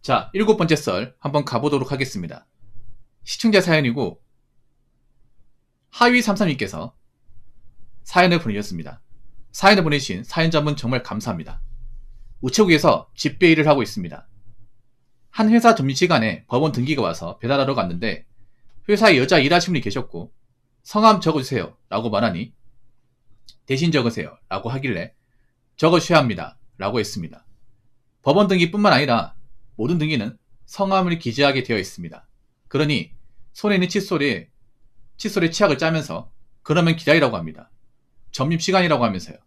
자, 7번째 썰 한번 가보도록 하겠습니다. 시청자 사연이고 하위33님께서 사연을 보내주셨습니다. 사연을 보내주신 사연자분 정말 감사합니다. 우체국에서 집배일을 하고 있습니다. 한 회사 점심시간에 법원 등기가 와서 배달하러 갔는데 회사에 여자 일하시는 분이 계셨고 성함 적어주세요 라고 말하니 대신 적으세요 라고 하길래 적어주셔야 합니다 라고 했습니다. 법원 등기뿐만 아니라 모든 등기는 성함을 기재하게 되어 있습니다. 그러니 손에 있는 칫솔에 치약을 짜면서 그러면 기다리라고 합니다. 점심시간이라고 하면서요.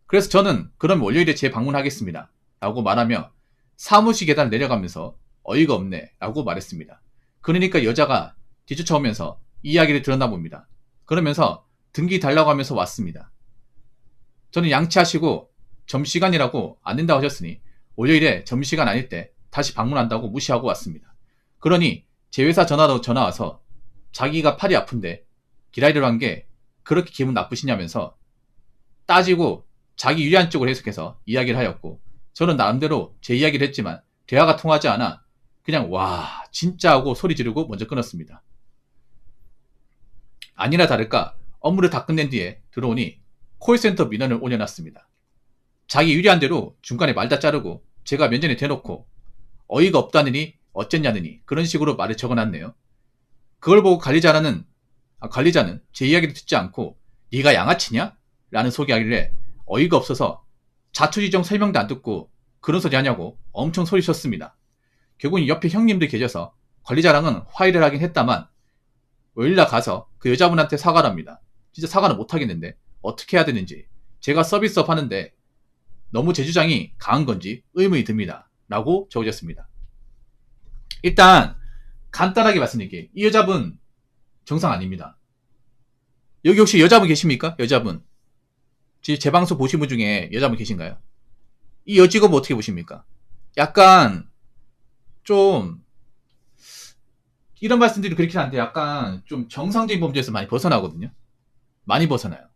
그래서 저는 그럼 월요일에 재방문하겠습니다 라고 말하며 사무실 계단을 내려가면서 어이가 없네 라고 말했습니다. 그러니까 여자가 뒤쫓아오면서 이야기를 들었나 봅니다. 그러면서 등기 달라고 하면서 왔습니다. 저는 양치하시고 점심시간이라고 안 된다고 하셨으니 월요일에 점심시간 아닐 때 다시 방문한다고 무시하고 왔습니다. 그러니 제 회사 전화도 전화와서 자기가 팔이 아픈데 기다리려 한 게 그렇게 기분 나쁘시냐면서 따지고 자기 유리한 쪽으로 해석해서 이야기를 하였고 저는 나름대로 제 이야기를 했지만 대화가 통하지 않아 그냥 와 진짜 하고 소리 지르고 먼저 끊었습니다. 아니나 다를까 업무를 다 끝낸 뒤에 들어오니 콜센터 민원을 올려놨습니다. 자기 유리한 대로 중간에 말 다 자르고 제가 면전에 대놓고 어이가 없다느니 어쨌냐느니 그런 식으로 말을 적어놨네요. 그걸 보고 관리자는 제 이야기를 듣지 않고 네가 양아치냐? 라는 소리하길래 어이가 없어서 자초지종 설명도 안 듣고 그런 소리 하냐고 엄청 소리쳤습니다. 결국은 옆에 형님들 계셔서 관리자랑은 화해를 하긴 했다만 월요일날 가서 그 여자분한테 사과를 합니다. 진짜 사과는 못하겠는데 어떻게 해야 되는지 제가 서비스업 하는데 너무 제 주장이 강한 건지 의문이 듭니다. 라고 적으셨습니다. 일단 간단하게 말씀드릴게요. 이 여자분 정상 아닙니다. 여기 혹시 여자분 계십니까? 여자분. 제 방송 보신 분 중에 여자분 계신가요? 이 여직업 어떻게 보십니까? 약간 좀 이런 말씀들이 그렇긴 한데 약간 좀 정상적인 범죄에서 많이 벗어나거든요. 많이 벗어나요.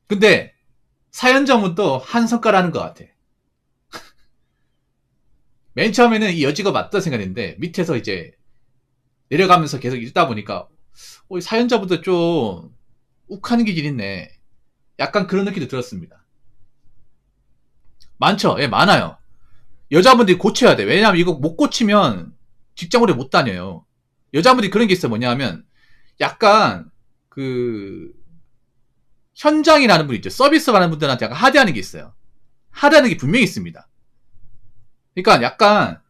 근데 사연자분 또 한 성깔 하는 것 같아. 맨 처음에는 이 여직업 맞다 생각했는데 밑에서 이제 내려가면서 계속 읽다 보니까 사연자분도 좀 욱하는 기질 있네. 약간 그런 느낌도 들었습니다. 많죠? 예, 많아요. 여자분들이 고쳐야 돼. 왜냐하면 이거 못 고치면 직장 오래 못 다녀요. 여자분들이 그런 게 있어요. 뭐냐면 약간 그 현장이라는 분 있죠. 서비스 하는 분들한테 약간 하대하는 게 있어요. 하대하는 게 분명히 있습니다. 그러니까 약간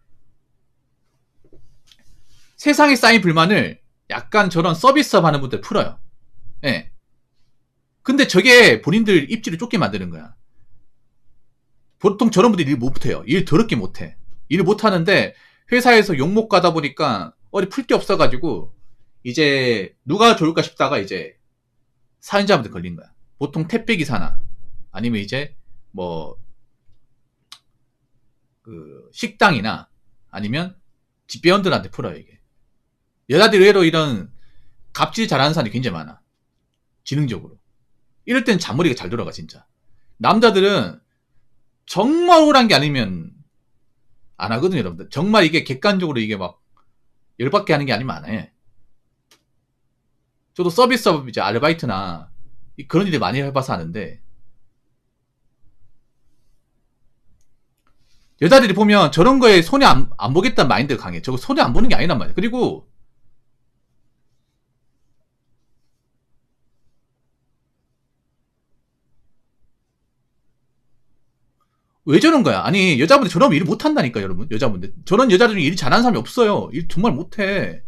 세상에 쌓인 불만을 약간 저런 서비스업 하는 분들 풀어요. 예. 근데 저게 본인들 입지를 좁게 만드는 거야. 보통 저런 분들이 일 못해요. 일 더럽게 못해. 일 못하는데 회사에서 욕먹 가다 보니까 어디 풀 게 없어가지고 이제 누가 좋을까 싶다가 이제 사연자분들 걸린 거야. 보통 택배기사나 아니면 이제 뭐 그 식당이나 아니면 집배원들한테 풀어요 이게. 여자들이 의외로 이런 갑질 잘하는 사람이 굉장히 많아. 지능적으로. 이럴 땐 잔머리가 잘 돌아가 진짜. 남자들은 정말 억울한 게 아니면 안 하거든요 여러분들. 정말 이게 객관적으로 이게 막 열받게 하는 게 아니면 안 해. 저도 서비스업 이제 아르바이트나 그런 일을 많이 해봐서 아는데 여자들이 보면 저런 거에 손해 안 보겠다는 마인드가 강해. 저거 손해 안 보는 게 아니란 말이야. 그리고 왜 저런 거야? 아니 여자분들 저러면 일 못한다니까 여러분. 여자분들 저런 여자들 중에 일 잘하는 사람이 없어요. 일 정말 못해.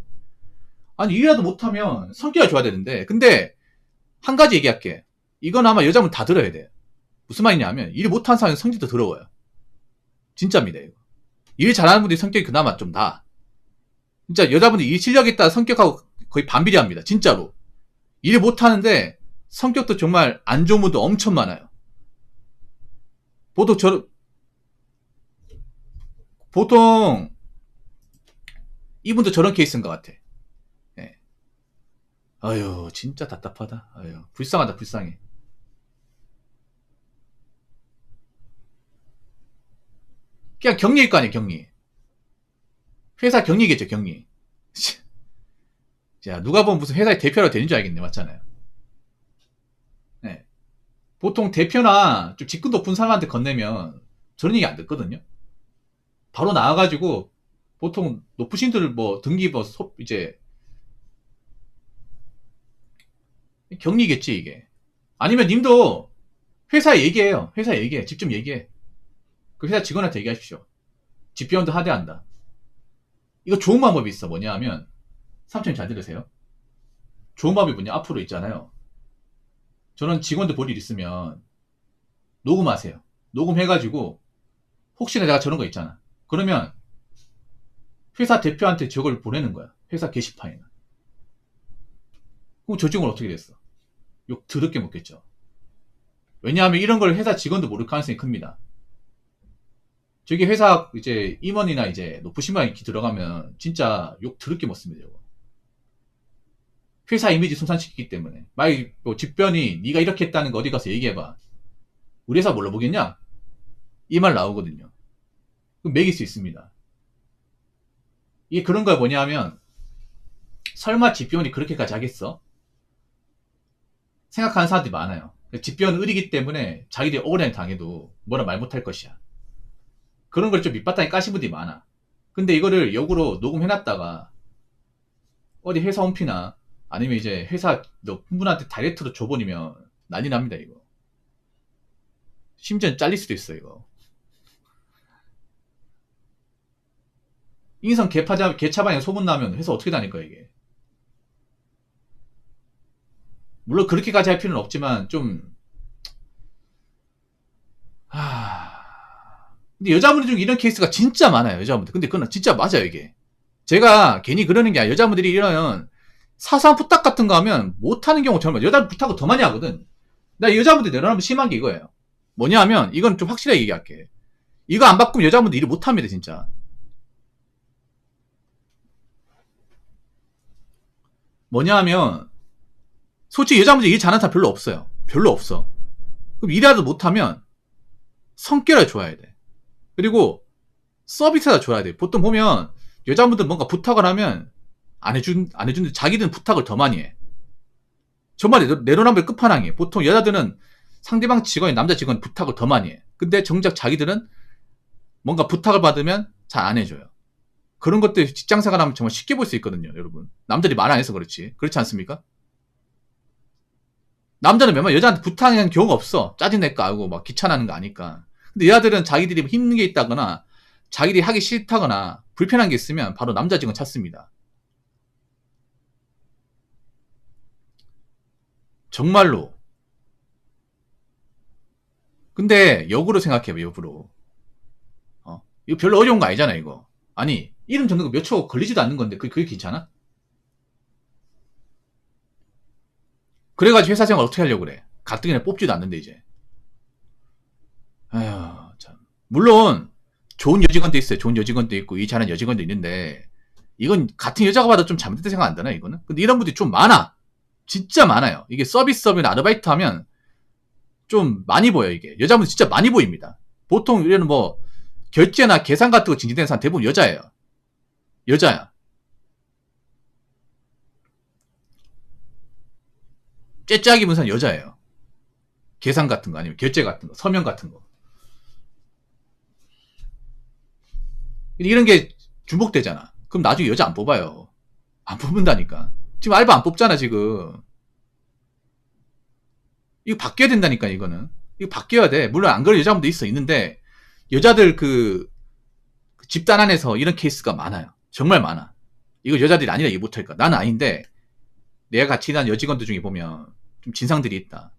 아니 일이라도 못하면 성격이 좋아야 되는데 근데 한 가지 얘기할게. 이건 아마 여자분 다 들어야 돼. 무슨 말이냐 하면 일 못하는 사람은 성질도 더러워요. 진짜입니다 이거. 일 잘하는 분들이 성격이 그나마 좀 나아. 진짜 여자분들 일 실력 있다 성격하고 거의 반비례합니다. 진짜로. 일 못하는데 성격도 정말 안 좋은 분도 엄청 많아요. 보통 이분도 저런 케이스인 것 같아. 예. 아유 진짜 답답하다. 아유 불쌍하다 불쌍해. 그냥 격리일 거 아니에요, 격리. 회사 격리겠죠, 격리. 자, 누가 보면 무슨 회사의 대표라고 되는 줄 알겠네, 맞잖아요. 네. 보통 대표나 좀 직급 높은 사람한테 건네면 저런 얘기 안 듣거든요. 바로 나와가지고 보통 높으신들 뭐 등기 뭐 이제 격리겠지 이게. 아니면 님도 회사에 얘기해요. 회사에 얘기해. 직접 얘기해. 그 회사 직원한테 얘기하십시오. 집배원도 하대한다. 이거 좋은 방법이 있어. 뭐냐 하면 삼촌님 잘 들으세요. 좋은 방법이 뭐냐, 앞으로 있잖아요. 저는 직원들 볼 일 있으면 녹음하세요. 녹음해가지고 혹시나 내가 저런 거 있잖아. 그러면 회사 대표한테 저걸 보내는 거야. 회사 게시판에. 그럼 저 직원 어떻게 됐어? 욕 더럽게 먹겠죠. 왜냐하면 이런 걸 회사 직원도 모를 가능성이 큽니다. 저기 회사 이제 임원이나 이제 높으신 분이 들어가면 진짜 욕 더럽게 먹습니다. 이거. 회사 이미지 손상시키기 때문에. 만약 뭐 집변이 네가 이렇게 했다는 거 어디 가서 얘기해봐. 우리 회사 뭘로 보겠냐? 이 말 나오거든요. 그럼 매길 수 있습니다. 이게 그런 거 뭐냐 하면 설마 집변이 그렇게까지 하겠어? 생각하는 사람들이 많아요. 집변은 을이기 때문에 자기들이 억울하게 당해도 뭐라 말 못할 것이야. 그런 걸 좀 밑바탕에 까신 분들이 많아. 근데 이거를 역으로 녹음해놨다가 어디 회사 홈피나 아니면 이제 회사 분한테 다이렉트로 줘버리면 난리 납니다 이거. 심지어 잘릴 수도 있어 이거. 인성 개차반에 소문나면 회사 어떻게 다닐 거야 이게. 물론 그렇게까지 할 필요는 없지만 좀 근데 여자분들 중에 이런 케이스가 진짜 많아요. 여자분들. 근데 그건 진짜 맞아요 이게. 제가 괜히 그러는 게 아니라 여자분들이 이런 사소한 부탁 같은 거 하면 못하는 경우 정말 여자분 부탁을 더 많이 하거든. 나 여자분들 내려놓으면 심한 게 이거예요. 뭐냐 하면 이건 좀 확실하게 얘기할게. 이거 안 바꾸면 여자분들 일을 못합니다 진짜. 뭐냐 하면 솔직히 여자분들 일 잘하는 사람 별로 없어요. 별로 없어. 그럼 일이라도 못하면 성격을 좋아야 돼. 그리고 서비스가 줘야 돼. 보통 보면 여자분들 뭔가 부탁을 하면 안 해주는데 자기들은 부탁을 더 많이 해. 정말 내로남불 끝판왕이에요. 보통 여자들은 상대방 직원이 남자 직원 부탁을 더 많이 해. 근데 정작 자기들은 뭔가 부탁을 받으면 잘 안 해줘요. 그런 것들 직장생활 하면 정말 쉽게 볼 수 있거든요, 여러분. 남들이 말 안 해서 그렇지. 그렇지 않습니까? 남자는 웬만하면 여자한테 부탁하는 경우가 없어. 짜증낼까 하고 막 귀찮아하는 거 아니까. 근데 여자들은 자기들이 힘든 게 있다거나 자기들이 하기 싫다거나 불편한 게 있으면 바로 남자 직원 찾습니다. 정말로. 근데 역으로 생각해봐, 역으로. 이거 별로 어려운 거 아니잖아, 이거. 아니, 이름 적는 거 몇 초 걸리지도 않는 건데 그게 괜찮아? 그래가지고 회사 생활 어떻게 하려고 그래? 가뜩이나 뽑지도 않는데 이제. 아휴, 참. 물론 좋은 여직원도 있어요. 좋은 여직원도 있고 이 잘하는 여직원도 있는데 이건 같은 여자가 봐도 좀 잘못된 생각 안 드나 이거는? 근데 이런 분들이 좀 많아. 진짜 많아요. 이게 서비스업이나 아르바이트 하면 좀 많이 보여 이게. 여자분들 진짜 많이 보입니다. 보통 이런 뭐 결제나 계산 같은 거 진지되는 사람 대부분 여자예요. 여자야. 째짜기 분산 여자예요. 계산 같은 거 아니면 결제 같은 거, 서면 같은 거. 이런 게 중복되잖아. 그럼 나중에 여자 안 뽑아요. 안 뽑는다니까. 지금 알바 안 뽑잖아 지금. 이거 바뀌어야 된다니까 이거는. 이거 바뀌어야 돼. 물론 안 그런 여자분도 있는데 여자들 그 집단 안에서 이런 케이스가 많아요. 정말 많아. 이거 여자들이 아니라 이해 못할까. 나는 아닌데 내가 같이 일하는 여직원들 중에 보면 좀 진상들이 있다.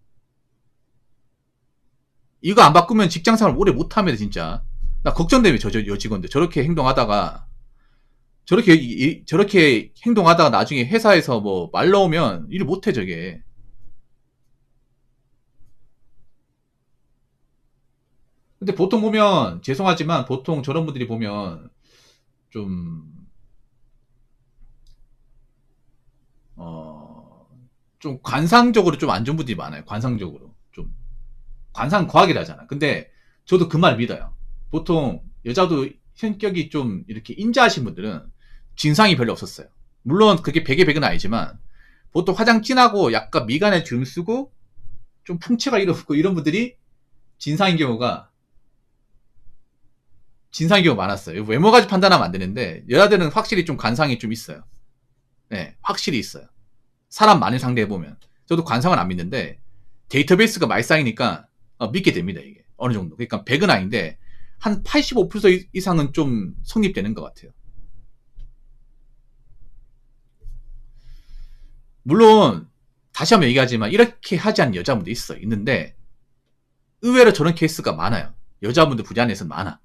이거 안 바꾸면 직장생활 오래 못합니다 진짜. 나 걱정되면 저 여직원들 저렇게 행동하다가 저렇게 행동하다가 나중에 회사에서 뭐 말 나오면 일 못해 저게. 근데 보통 보면 죄송하지만 보통 저런 분들이 보면 좀 좀 관상적으로 좀 안 좋은 분들이 많아요. 관상적으로 좀 관상 과학이라잖아. 근데 저도 그 말 믿어요. 보통 여자도 성격이 좀 이렇게 인자하신 분들은 진상이 별로 없었어요. 물론 그게 100의 100은 아니지만 보통 화장 진하고 약간 미간에 주름 쓰고 좀 풍채가 이렇고 이런 분들이 진상인 경우가 많았어요. 외모 가지고 판단하면 안 되는데 여자들은 확실히 좀 관상이 좀 있어요. 네, 확실히 있어요. 사람 많은 상대해 보면 저도 관상은 안 믿는데 데이터베이스가 많이 쌓이니까 믿게 됩니다. 이게 어느 정도. 그러니까 100은 아닌데 한 85% 이상은 좀 성립되는 것 같아요. 물론 다시 한번 얘기하지만 이렇게 하지 않는 여자분도 있는데 의외로 저런 케이스가 많아요. 여자분들 분야 내에서는 많아.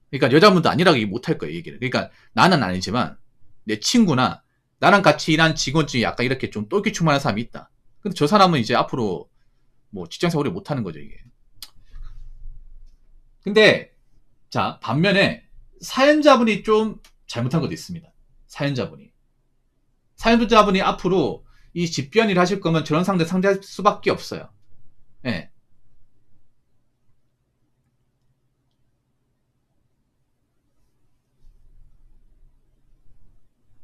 그러니까 여자분도 아니라고 얘기 못할 거예요. 얘기를. 그러니까 나는 아니지만 내 친구나 나랑 같이 일한 직원 중에 약간 이렇게 좀 똘끼충만한 사람이 있다. 근데 저 사람은 이제 앞으로 뭐 직장생활 오래 못하는 거죠, 이게. 근데 자, 반면에 사연자분이 좀 잘못한 것도 있습니다. 사연자분이 앞으로 이 집변 일 하실 거면 저런 상대할 수밖에 없어요. 예.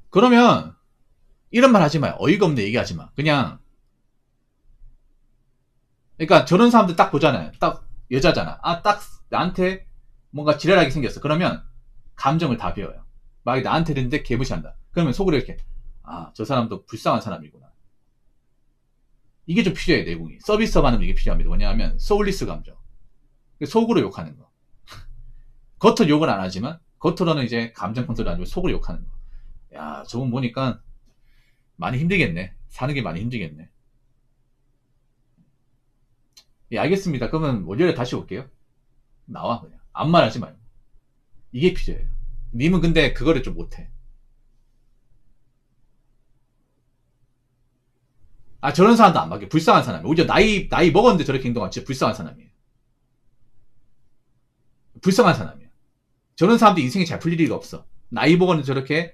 그러면 이런 말 하지 마요. 어이가 없네 얘기하지 마. 그냥 그러니까 저런 사람들 딱 보잖아요. 딱 여자잖아. 딱 나한테 뭔가 지랄하게 생겼어. 그러면 감정을 다 배워요. 막 나한테 됐는데 개무시한다. 그러면 속으로 이렇게 저 사람도 불쌍한 사람이구나. 이게 좀 필요해요. 내공이. 서비스업 하는 이게 필요합니다. 뭐냐면 소울리스 감정. 속으로 욕하는 거. 겉으로 욕은 안 하지만 겉으로는 이제 감정 컨트롤 안 하고 속으로 욕하는 거. 야, 저분 보니까 많이 힘들겠네. 사는 게 많이 힘들겠네. 예, 알겠습니다. 그러면 월요일에 다시 올게요. 나와 그냥. 아무 말 하지 말고. 이게 필요해요. 님은 근데 그거를 좀 못해. 저런 사람도 안 맞게. 불쌍한 사람이에요. 오히려 나이 먹었는데 저렇게 행동하면 진짜 불쌍한 사람이에요. 불쌍한 사람이에요. 저런 사람도 인생이 잘 풀릴 리가 없어. 나이 먹었는데 저렇게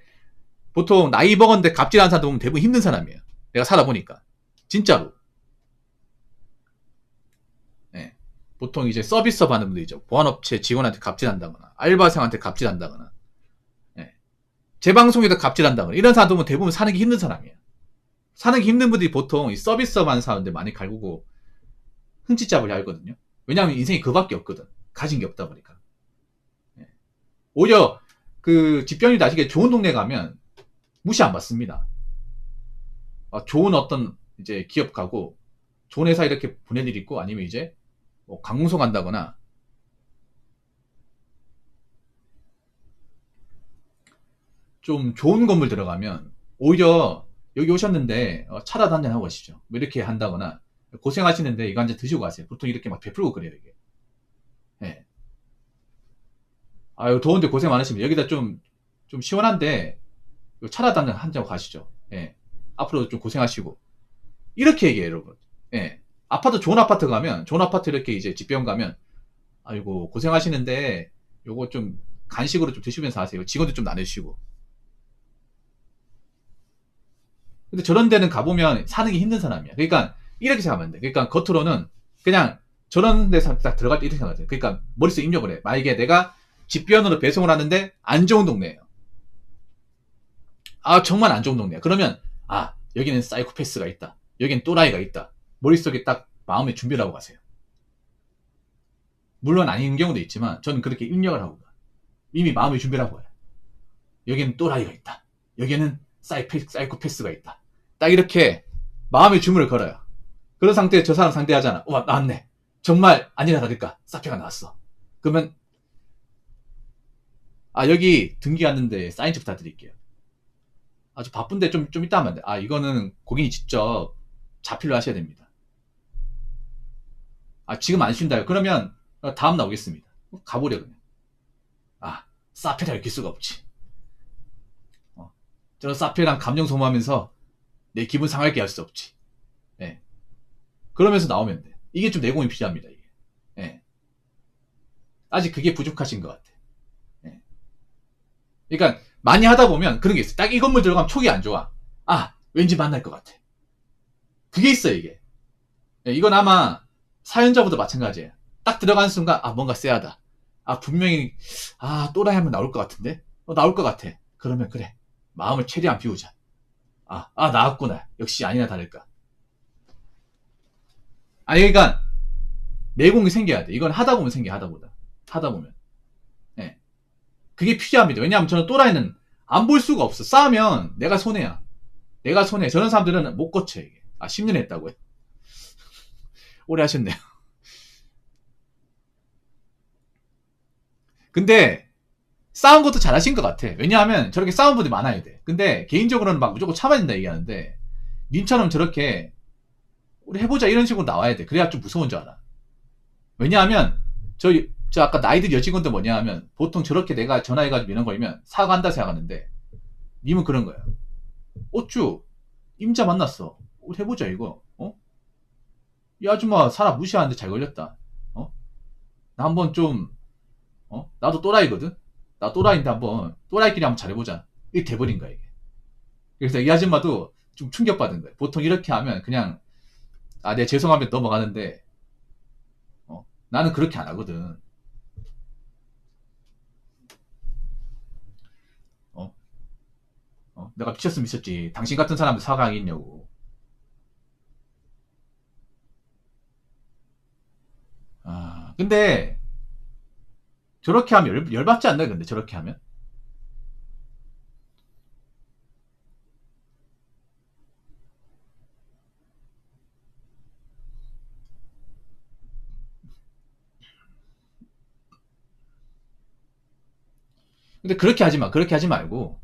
보통 나이 먹었는데 갑질하는 사람 보면 대부분 힘든 사람이에요. 내가 살아보니까. 진짜로. 네. 보통 이제 서비스업 하는 분들이죠. 보안업체 직원한테 갑질한다거나 알바생한테 갑질한다거나 네. 재방송에도 갑질한다거나 이런 사람 보면 대부분 사는 게 힘든 사람이에요. 사는 게 힘든 분들이 보통 이 서비스업 하는 사람들 많이 갈구고 흠칫잡을 알거든요. 왜냐하면 인생이 그밖에 없거든. 가진 게 없다 보니까. 네. 오히려 그 집변이 나시게 좋은 동네 가면 무시 안 받습니다. 좋은 어떤 이제 기업 가고 좋은 회사 이렇게 보낼 일 있고 아니면 이제 뭐 관공서 간다거나 좀 좋은 건물 들어가면 오히려 여기 오셨는데 차라도 한잔 하고 가시죠. 뭐 이렇게 한다거나 고생하시는데 이거 한잔 드시고 가세요. 보통 이렇게 막 베풀고 그래요 이게. 네. 아유 더운데 고생 많으시면 여기다 좀 시원한데 차라도 한잔 하고 가시죠. 예. 앞으로 좀 고생하시고 이렇게 얘기해요 여러분. 예. 아파트 좋은 아파트 가면 좋은 아파트 이렇게 이제 집병 가면 아이고 고생하시는데 요거 좀 간식으로 좀 드시면서 하세요. 직원도 좀 나누시고. 근데 저런 데는 가보면 사는 게 힘든 사람이야. 그러니까 이렇게 생각하면 돼. 그러니까 겉으로는 그냥 저런 데서 딱 들어갈 때 이렇게 생각하면 돼. 그러니까 머릿속에 입력을 해. 만약에 내가 집변으로 배송을 하는데 안 좋은 동네예요. 정말 안 좋은 동네야. 그러면 여기는 사이코패스가 있다. 여기는 또라이가 있다. 머릿속에 딱 마음의 준비를 하고 가세요. 물론 아닌 경우도 있지만 저는 그렇게 입력을 하고 가. 이미 마음의 준비를 하고 가요. 여기는 또라이가 있다. 여기는 사이코패스가 있다. 딱 이렇게 마음의 주문을 걸어요. 그런 상태에 저 사람 상대하잖아. 와 나왔네. 정말 아니라 다를까 사표가 나왔어. 그러면 여기 등기 왔는데 사인 좀 부탁드릴게요. 아주 바쁜데 좀 이따 하면 안 돼. 이거는 고객이 직접 자필로 하셔야 됩니다. 지금 안 쉰다요. 그러면 다음 나오겠습니다. 가보려 그냥. 사표를 낄 수가 없지. 저런 사표랑 감정 소모하면서 내 기분 상하게 할 수 없지. 예. 그러면서 나오면 돼. 이게 좀 내공이 필요합니다. 이게. 예. 아직 그게 부족하신 것 같아. 예. 그러니까 많이 하다 보면 그런 게 있어. 딱 이 건물 들어가면 촉이 안 좋아. 왠지 만날 것 같아. 그게 있어 이게. 예, 이건 아마 사연자보다 마찬가지예요. 딱 들어가는 순간 뭔가 쎄하다. 분명히 또라이 하면 나올 것 같은데? 나올 것 같아. 그러면 그래, 마음을 최대한 비우자. 나왔구나. 역시 아니나 다를까. 그러니까 내공이 생겨야 돼. 이건 하다 보면 생겨. 하다 보면. 예. 그게 필요합니다. 왜냐하면 저는 또라이는 안 볼 수가 없어. 싸우면 내가 손해야. 내가 손해. 저런 사람들은 못 고쳐, 이게. 10년 했다고요? 오래 하셨네요. 근데 싸운 것도 잘하신 것 같아. 왜냐하면 저렇게 싸운 분들이 많아야 돼. 근데 개인적으로는 막 무조건 참아야 된다 얘기하는데, 님처럼 저렇게 우리 해보자 이런 식으로 나와야 돼. 그래야 좀 무서운 줄 알아. 왜냐하면 저 아까 나이들 여직원들 뭐냐 하면 보통 저렇게 내가 전화해가지고 이런 거면 사과한다 생각하는데, 님은 그런 거야. 어쭈 임자 만났어. 우리 해보자 이거. 이 아줌마 사람 무시하는데 잘 걸렸다. 나 한번 좀 나도 또라이거든. 나 또라이인데 한번 또라이끼리 한번 잘해보자. 이게 돼버린 거야 이게. 그래서 이 아줌마도 좀 충격받은 거야. 보통 이렇게 하면 그냥 네 죄송하면 넘어가는데, 나는 그렇게 안 하거든. 내가 미쳤으면 미쳤지. 당신 같은 사람도 사과하겠냐고. 근데 저렇게 하면 열받지 않나? 근데 저렇게 하면? 근데 그렇게 하지 마. 그렇게 하지 말고.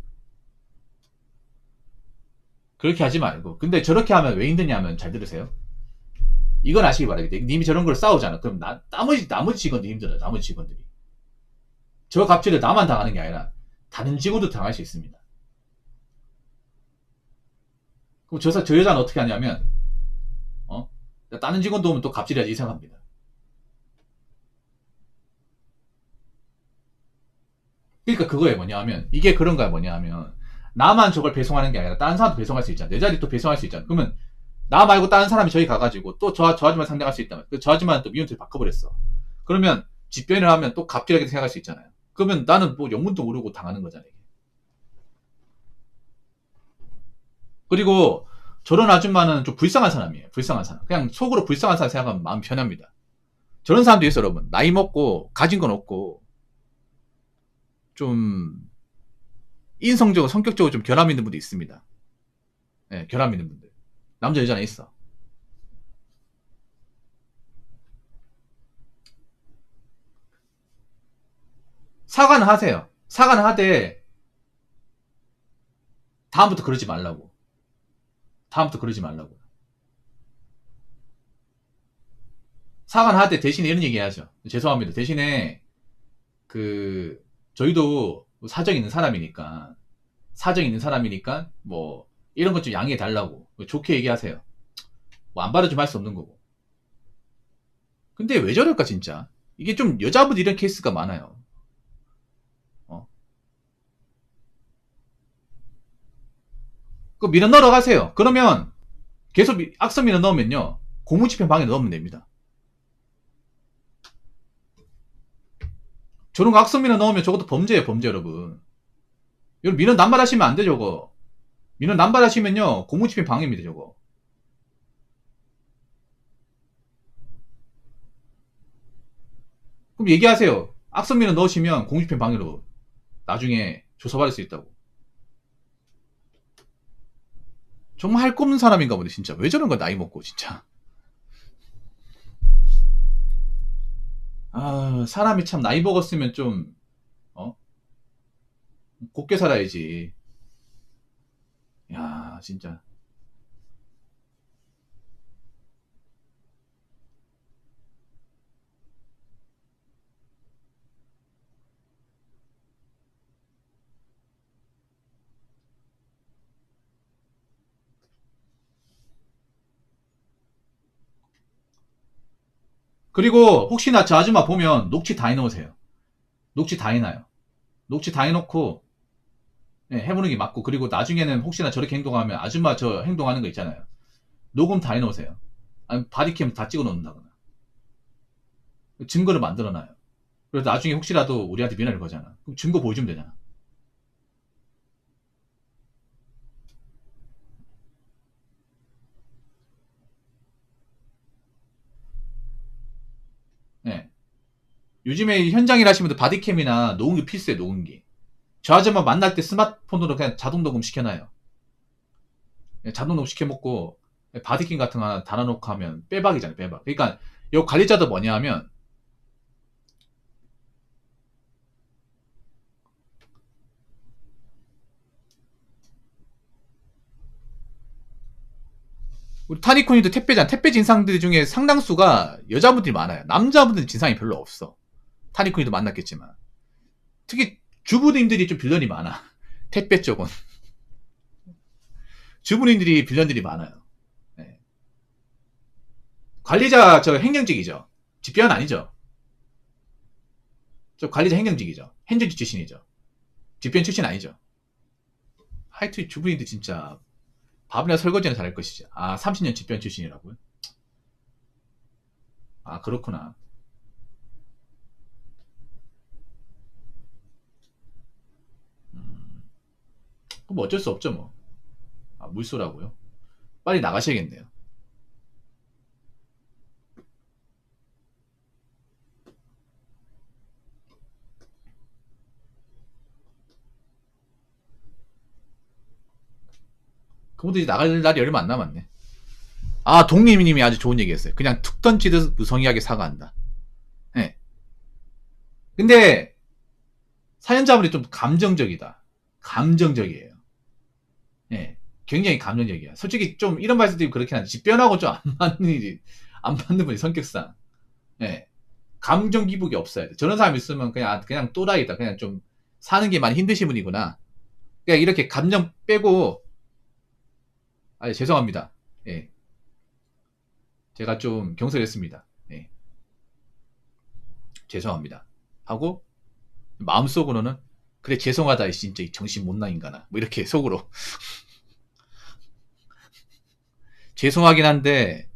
그렇게 하지 말고. 근데 저렇게 하면 왜 힘드냐면, 잘 들으세요. 이건 아시기 바라겠다. 님이 저런 걸 싸우잖아. 그럼 나머지 직원들이 힘들어요. 나머지 직원들이. 저 갑질을 나만 당하는 게 아니라 다른 직원도 당할 수 있습니다. 그럼 저 여자는 어떻게 하냐면, 다른 직원도 오면 또 갑질해야지 이 생각합니다. 그러니까 그거에 뭐냐면, 이게 그런 거야 뭐냐면, 나만 저걸 배송하는 게 아니라 다른 사람도 배송할 수 있잖아. 내 자리 또 배송할 수 있잖아. 그러면 나 말고 다른 사람이 저기 가가지고 또 저 아줌마 상대할 수 있다면, 저 아줌마는 또 미운털 바꿔버렸어. 그러면 집변을 하면 또 갑질하게 생각할 수 있잖아요. 그러면 나는 뭐 영문도 모르고 당하는 거잖아 이게. 그리고 저런 아줌마는 좀 불쌍한 사람이에요. 불쌍한 사람. 그냥 속으로 불쌍한 사람 생각하면 마음 편합니다. 저런 사람도 있어요, 여러분. 나이 먹고 가진 건 없고 좀 인성적으로 성격적으로 좀 결함 있는 분도 있습니다. 네, 결함 있는 분들. 남자 여자는 있어. 사과는 하세요. 사과는 하되 다음부터 그러지 말라고. 다음부터 그러지 말라고. 사과는 하되 대신에 이런 얘기 해야죠. 죄송합니다. 대신에 저희도 사정 있는 사람이니까 뭐 이런 것 좀 양해해 달라고 좋게 얘기하세요. 뭐 안 받아주면 할 수 없는 거고. 근데 왜 저럴까 진짜. 이게 좀 여자분 이런 케이스가 많아요. 그 밀어 넣으러 가세요. 그러면 계속 악성 밀어 넣으면요, 고무집행 방에 넣으면 됩니다. 저런 거 악성 밀어 넣으면 저것도 범죄예요, 범죄. 여러분 민원 남발하시면 안 돼. 저거 민원 남발하시면요 고무집행 방해입니다. 저거. 그럼 얘기하세요. 악성 민원 넣으시면 고무집행 방해로 나중에 조사받을 수 있다고. 정말 할 거 없는 사람인가 보네 진짜. 왜 저런 거 나이 먹고 진짜. 사람이 참 나이 먹었으면 좀 곱게 살아야지. 야 진짜. 그리고 혹시나 저 아줌마 보면 녹취 다 해놓으세요. 녹취 다 해놔요. 녹취 다 해놓고 해보는 게 맞고, 그리고 나중에는 혹시나 저렇게 행동하면 아줌마 저 행동하는 거 있잖아요. 녹음 다 해놓으세요. 아니 바디캠 다 찍어 놓는다거나 증거를 만들어놔요. 그래서 나중에 혹시라도 우리한테 민원을 거잖아. 그럼 증거 보여주면 되잖아. 네. 요즘에 현장 일하시는 분들 바디캠이나 녹음기 필수에 녹음기. 저 아줌마 만날 때 스마트폰으로 그냥 자동 녹음 시켜놔요. 자동 녹음 시켜먹고 바디캠 같은 거 하나 달아놓고 하면 빼박이잖아요, 빼박. 그러니까 이 관리자도 뭐냐 하면 우리 타니코니도 택배잖아. 택배 진상들 중에 상당수가 여자분들이 많아요. 남자분들은 진상이 별로 없어. 타니코니도 만났겠지만. 특히 주부님들이 좀 빌런이 많아. 택배 쪽은. 주부님들이 빌런들이 많아요. 네. 관리자 저 행정직이죠. 집배원 아니죠. 저 관리자 행정직이죠. 행정직 출신이죠. 집배원 출신 아니죠. 하여튼 주부님들 진짜 밥이나 설거지나 잘할 것이죠. 아, 30년 집배원 출신이라고요? 아, 그렇구나. 뭐 어쩔 수 없죠, 뭐. 아, 물소라고요? 빨리 나가셔야겠네요. 그분들이 나갈 날이 얼마 안 남았네. 아, 독립님이 아주 좋은 얘기 했어요. 그냥 툭 던지듯 무성의하게 사과한다. 네. 근데 사연자분이 좀 감정적이다. 감정적이에요. 예. 굉장히 감정적이야. 솔직히 좀 이런 말씀드리면 그렇긴 한데 집변하고 좀 안 맞는 일이 안 맞는 분이 성격상. 예. 감정 기복이 없어야 돼. 저런 사람 있으면 그냥 또라이다. 그냥 좀 사는 게 많이 힘드신 분이구나. 그냥 이렇게 감정 빼고 아, 죄송합니다. 예. 제가 좀 경솔했습니다. 예. 죄송합니다. 하고 마음속으로는 그래 죄송하다 진짜 정신 못나 인간아. 뭐 이렇게 속으로 죄송하긴 한데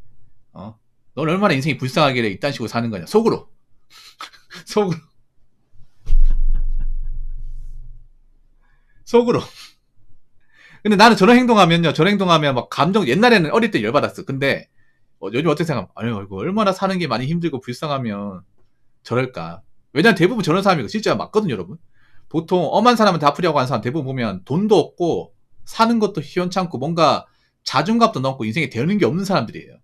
넌 얼마나 인생이 불쌍하길래 이딴 식으로 사는 거냐. 속으로. 속으로. 속으로. 근데 나는 저런 행동하면요. 저런 행동하면 막 감정 옛날에는 어릴 때 열받았어. 근데 요즘 어떻게 생각하면 아유 이거 얼마나 사는 게 많이 힘들고 불쌍하면 저럴까. 왜냐면 대부분 저런 사람이 진짜 맞거든요, 여러분. 보통 엄한 사람한테 아프려고 하는 사람 대부분 보면 돈도 없고 사는 것도 희연찮고 뭔가 자존감도 넘고 인생에 되는 게 없는 사람들이에요.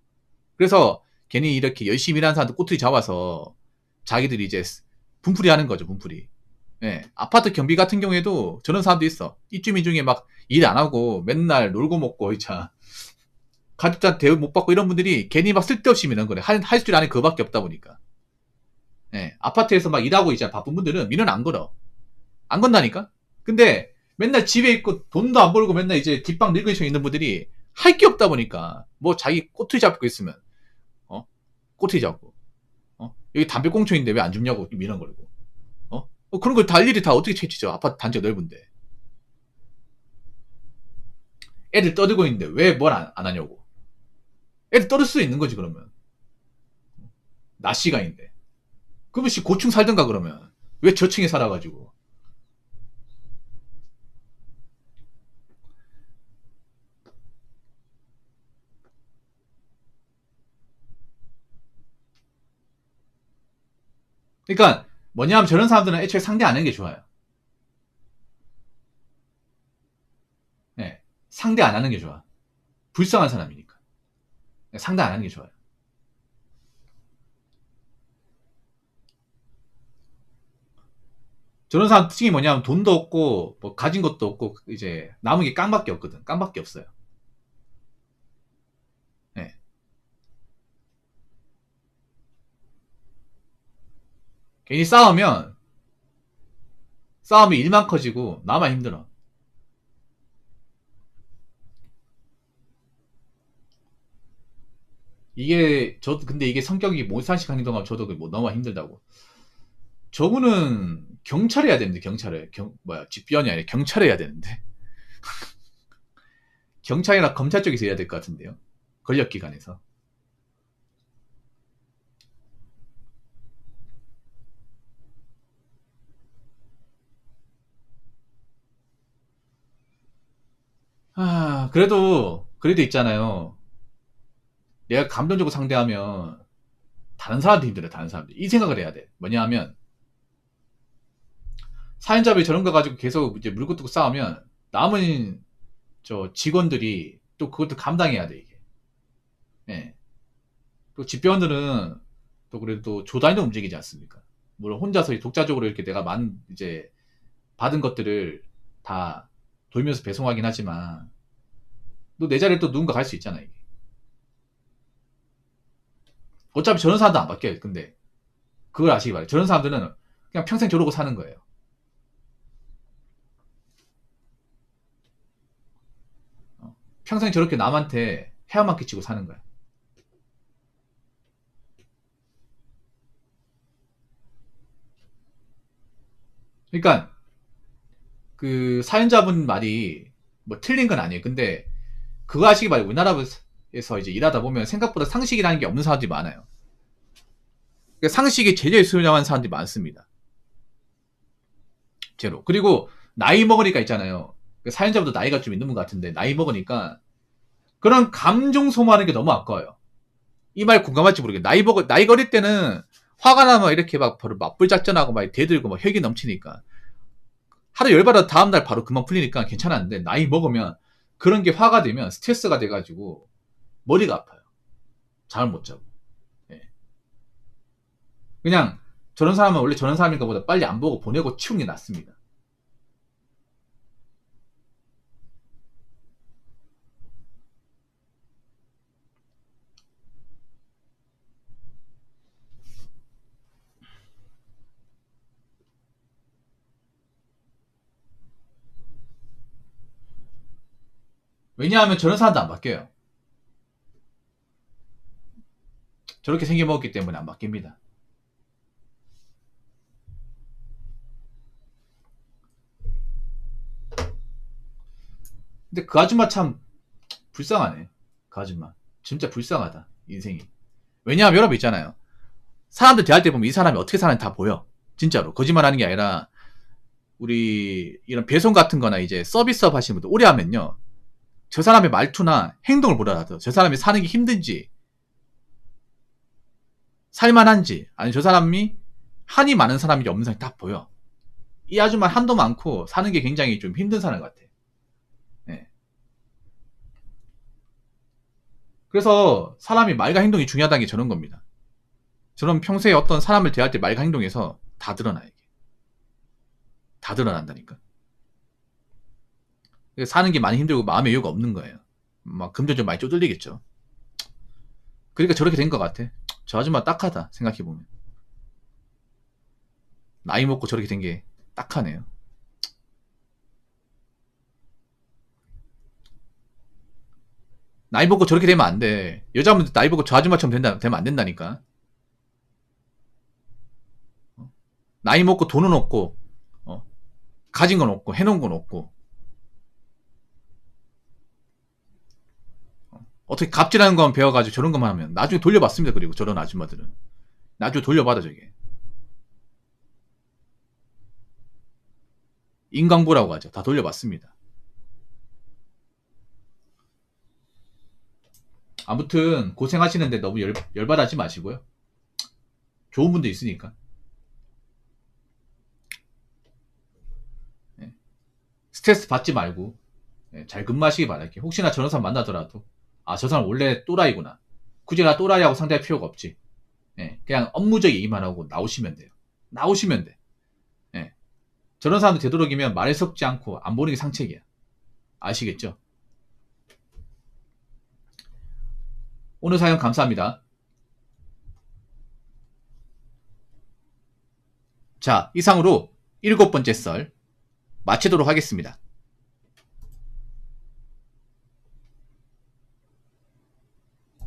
그래서 괜히 이렇게 열심히 일하는 사람들 꼬투리 잡아서 자기들이 이제 분풀이 하는 거죠, 분풀이. 예. 아파트 경비 같은 경우에도 저런 사람도 있어. 입주민 중에 막 일 안 하고 맨날 놀고 먹고, 자, 가족자 대우 못 받고 이런 분들이 괜히 막 쓸데없이 미는 거래. 할 줄 아는 그거밖에 없다 보니까. 예. 아파트에서 막 일하고 있잖아. 바쁜 분들은 민원 안 걸어. 안 건다니까? 근데 맨날 집에 있고 돈도 안 벌고 맨날 이제 뒷방 늙으셔 있는 분들이 할 게 없다 보니까 뭐 자기 꼬투리 잡고 있으면 꼬투리 잡고 여기 담배꽁초인데 왜 안 줍냐고 민원 걸고 그런 걸 다 일일이 다 어떻게 채취죠? 아파트 단지가 넓은데 애들 떠들고 있는데 왜 뭘 안 하냐고. 애들 떠들 수 있는 거지 그러면. 낮 시간인데. 그러면 씨 고층 살든가 그러면 왜 저층에 살아가지고. 그러니까 뭐냐면 저런 사람들은 애초에 상대 안 하는 게 좋아요. 네. 상대 안 하는 게 좋아. 불쌍한 사람이니까. 네, 상대 안 하는 게 좋아요. 저런 사람 특징이 뭐냐면 돈도 없고 뭐 가진 것도 없고 이제 남은 게 깡밖에 없거든. 깡밖에 없어요. 네. 괜히 싸우면 일만 커지고 나만 힘들어. 근데 이게 성격이 몰살식한 행동하면 저도 뭐 너무 힘들다고. 저분은 경찰 해야 되는데, 경찰을. 집변이 아니라 경찰 해야 되는데. 경찰이나 검찰 쪽에서 해야 될 것 같은데요. 권력기관에서. 그래도 있잖아요. 내가 감정적으로 상대하면 다른 사람도 힘들어, 다른 사람들. 이 생각을 해야 돼. 뭐냐 하면, 사연자분이 저런 거 가지고 계속 이제 물고 뜯고 싸우면, 남은 저 직원들이 또 그것도 감당해야 돼, 이게. 예. 또 집배원들은 또 그래도 조단위로 움직이지 않습니까? 물론 혼자서 독자적으로 이렇게 내가 이제 받은 것들을 다 돌면서 배송하긴 하지만, 또 내 자리에 또 누군가 갈 수 있잖아, 이게. 어차피 저런 사람도 안 바뀌어요, 근데. 그걸 아시기 바래요. 저런 사람들은 그냥 평생 저러고 사는 거예요. 평생 저렇게 남한테 해야만 끼치고 사는 거야. 그러니까 그 사연자분 말이 뭐 틀린 건 아니에요. 근데 그거 아시기 바래요. 우리나라에서 이제 일하다 보면 생각보다 상식이라는 게 없는 사람들이 많아요. 그러니까 상식이 제일 소중한 사람들이 많습니다. 제로. 그리고 나이 먹으니까 있잖아요. 사연자분도 나이가 좀 있는 분 같은데 나이 먹으니까 그런 감정 소모하는 게 너무 아까워요. 이 말 공감할지 모르겠어요. 나이가 어릴 때는 화가 나면 이렇게 막 바로 맞불작전하고 막 대들고 막 혈기 넘치니까 하루 열받아 다음날 바로 그만 풀리니까 괜찮았는데 나이 먹으면 그런 게 화가 되면 스트레스가 돼가지고 머리가 아파요. 잠을 못 자고. 예. 그냥 저런 사람은 원래 저런 사람인가 보다 빨리 안 보고 보내고 치우는 게 낫습니다. 왜냐하면 저런 사람도 안 바뀌어요. 저렇게 생겨먹었기 때문에 안 바뀝니다. 근데 그 아줌마 참 불쌍하네. 그 아줌마. 진짜 불쌍하다. 인생이. 왜냐하면 여러분 있잖아요. 사람들 대할 때 보면 이 사람이 어떻게 사는지 다 보여. 진짜로. 거짓말 하는 게 아니라 우리 이런 배송 같은 거나 이제 서비스업 하시는 분들 오래 하면요. 저 사람의 말투나 행동을 보러 알아요. 저 사람이 사는 게 힘든지, 살만한지, 아니 저 사람이 한이 많은 사람인지 없는 사람이 딱 보여. 이 아줌마 한도 많고 사는 게 굉장히 좀 힘든 사람 같아. 네. 그래서 사람이 말과 행동이 중요하다는 게 저런 겁니다. 저는 평소에 어떤 사람을 대할 때 말과 행동에서 다 드러나요. 이게. 다 드러난다니까. 사는 게 많이 힘들고 마음의 여유가 없는 거예요. 막 금전적으로 많이 쪼들리겠죠. 그러니까 저렇게 된 것 같아. 저 아줌마 딱하다 생각해보면. 나이 먹고 저렇게 된 게 딱하네요. 나이 먹고 저렇게 되면 안 돼. 여자분들 나이 먹고 저 아줌마처럼 되면 안 된다니까. 나이 먹고 돈은 없고, 가진 건 없고, 해놓은 건 없고, 어떻게 갑질하는 건 배워가지고 저런 것만 하면 나중에 돌려받습니다. 그리고 저런 아줌마들은 나중에 돌려받아. 저게 인광보라고 하죠. 다 돌려받습니다. 아무튼 고생하시는데 너무 열받아하지 마시고요. 좋은 분도 있으니까. 네. 스트레스 받지 말고 잘 근무하시기 바랄게요. 혹시나 저런 사람 만나더라도 저 사람 원래 또라이구나. 굳이 나 또라이하고 상대할 필요가 없지. 그냥 업무적 얘기만 하고 나오시면 돼요. 나오시면 돼. 저런 사람들 되도록이면 말에 섞지 않고 안 보는 게 상책이야. 아시겠죠? 오늘 사연 감사합니다. 자, 이상으로 7번째 썰 마치도록 하겠습니다.